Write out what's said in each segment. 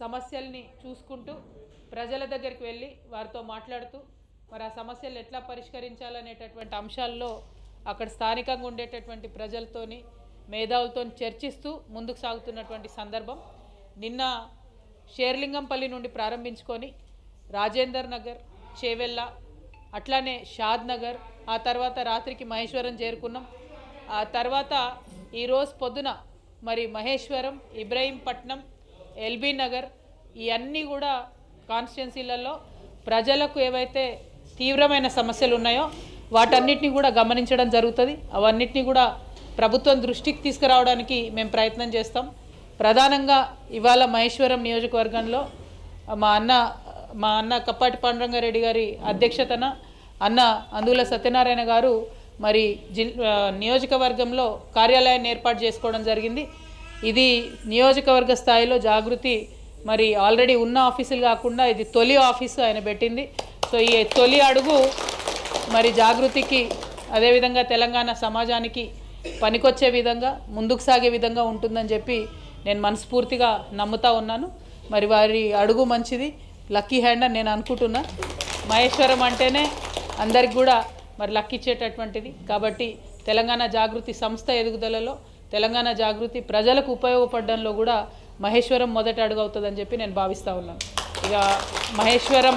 సమస్యల్ని చూసుకుంటూ ప్రజల దగ్గరికి వెళ్ళి వారితో మాట్లాడుతూ మరి ఆ సమస్యలు ఎట్లా పరిష్కరించాలనేటటువంటి అంశాల్లో అక్కడ స్థానికంగా ఉండేటటువంటి ప్రజలతోని మేధావులతో చర్చిస్తూ ముందుకు సాగుతున్నటువంటి సందర్భం. నిన్న షేర్లింగంపల్లి నుండి ప్రారంభించుకొని రాజేందర్ నగర్, చేవెళ్ళ, అట్లానే షాద్ నగర్, ఆ తర్వాత రాత్రికి మహేశ్వరం చేరుకున్నాం. ఆ తర్వాత ఈరోజు పొద్దున మరి మహేశ్వరం, ఇబ్రహీంపట్నం, ఎల్బీ నగర్ ఇవన్నీ కూడా కాన్స్టిట్యున్సీలలో ప్రజలకు ఏవైతే తీవ్రమైన సమస్యలు ఉన్నాయో వాటన్నిటిని కూడా గమనించడం జరుగుతుంది. అవన్నిటిని కూడా ప్రభుత్వం దృష్టికి తీసుకురావడానికి మేము ప్రయత్నం చేస్తాం. ప్రధానంగా ఇవాళ మహేశ్వరం నియోజకవర్గంలో మా అన్న కప్పాటి పాండురంగారెడ్డి గారి అధ్యక్షతన అన్న అందుల సత్యనారాయణ గారు మరి నియోజకవర్గంలో కార్యాలయాన్ని ఏర్పాటు చేసుకోవడం జరిగింది. ఇది నియోజకవర్గ స్థాయిలో జాగృతి మరి ఆల్రెడీ ఉన్న ఆఫీసులు కాకుండా ఇది తొలి ఆఫీసు ఆయన పెట్టింది. సో ఈ తొలి అడుగు మరి జాగృతికి అదేవిధంగా తెలంగాణ సమాజానికి పనికొచ్చే విధంగా ముందుకు సాగే విధంగా ఉంటుందని చెప్పి నేను మనస్ఫూర్తిగా నమ్ముతా ఉన్నాను. మరి వారి అడుగు మంచిది, లక్కీ హ్యాండ్ అని నేను అనుకుంటున్నా. మహేశ్వరం అంటేనే అందరికి కూడా మరి లక్ ఇచ్చేటటువంటిది. కాబట్టి తెలంగాణ జాగృతి సంస్థ ఎదుగుదలలో తెలంగాణ జాగృతి ప్రజలకు ఉపయోగపడడంలో కూడా మహేశ్వరం మొదటి అడుగు అవుతుందని చెప్పి నేను భావిస్తూ ఉన్నాను. ఇక మహేశ్వరం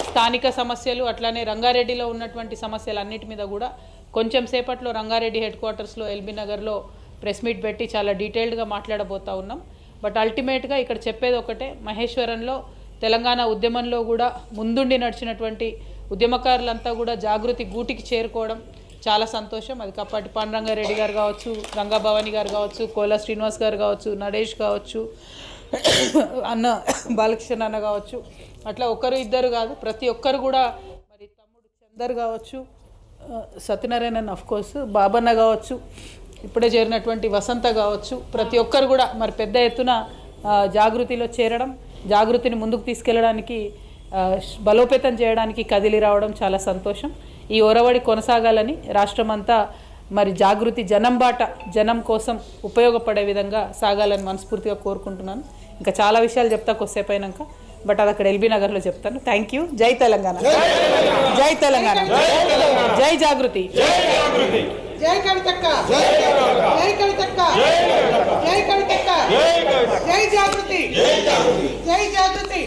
స్థానిక సమస్యలు అట్లానే రంగారెడ్డిలో ఉన్నటువంటి సమస్యలు అన్నిటి మీద కూడా కొంచెం సేపట్లో రంగారెడ్డి హెడ్ క్వార్టర్స్లో ఎల్బీ నగర్లో ప్రెస్ మీట్ పెట్టి చాలా డీటెయిల్డ్గా మాట్లాడబోతూ ఉన్నాం. బట్ అల్టిమేట్గా ఇక్కడ చెప్పేది ఒకటే, మహేశ్వరంలో తెలంగాణ ఉద్యమంలో కూడా ముందుండి నడిచినటువంటి ఉద్యమకారులంతా కూడా జాగృతి గూటికి చేరుకోవడం చాలా సంతోషం. అది కప్పాటి పాండురంగారెడ్డి గారు కావచ్చు, గంగాభవాని గారు కావచ్చు, కోలా శ్రీనివాస్ గారు కావచ్చు, నరేష్ కావచ్చు, అన్న బాలకృష్ణ అన్న కావచ్చు, అట్లా ఒకరు ఇద్దరు కాదు ప్రతి ఒక్కరు కూడా మరి తమ్ముడు చందర్ కావచ్చు, సత్యనారాయణ అఫ్కోర్స్, బాబన్న కావచ్చు, ఇప్పుడే చేరినటువంటి వసంత కావచ్చు, ప్రతి ఒక్కరు కూడా మరి పెద్ద ఎత్తున జాగృతిలో చేరడం, జాగృతిని ముందుకు తీసుకెళ్ళడానికి బలోపేతం చేయడానికి కదిలి రావడం చాలా సంతోషం. ఈ ఒరవడి కొనసాగాలని రాష్ట్రమంతా మరి జాగృతి జనం బాట జనం కోసం ఉపయోగపడే విధంగా సాగాలని మనస్ఫూర్తిగా కోరుకుంటున్నాను. ఇంకా చాలా విషయాలు చెప్తా కొద్దిసేపు అయినాక, బట్ అది అక్కడ ఎల్బీ నగర్లో చెప్తాను. Thank you. జై తెలంగాణ, జై తెలంగాణ, జై జాగృతి, జై కవితక్క, జై కవితక్క, జై కవితక్క, జై జాగృతి, జై జాగృతి.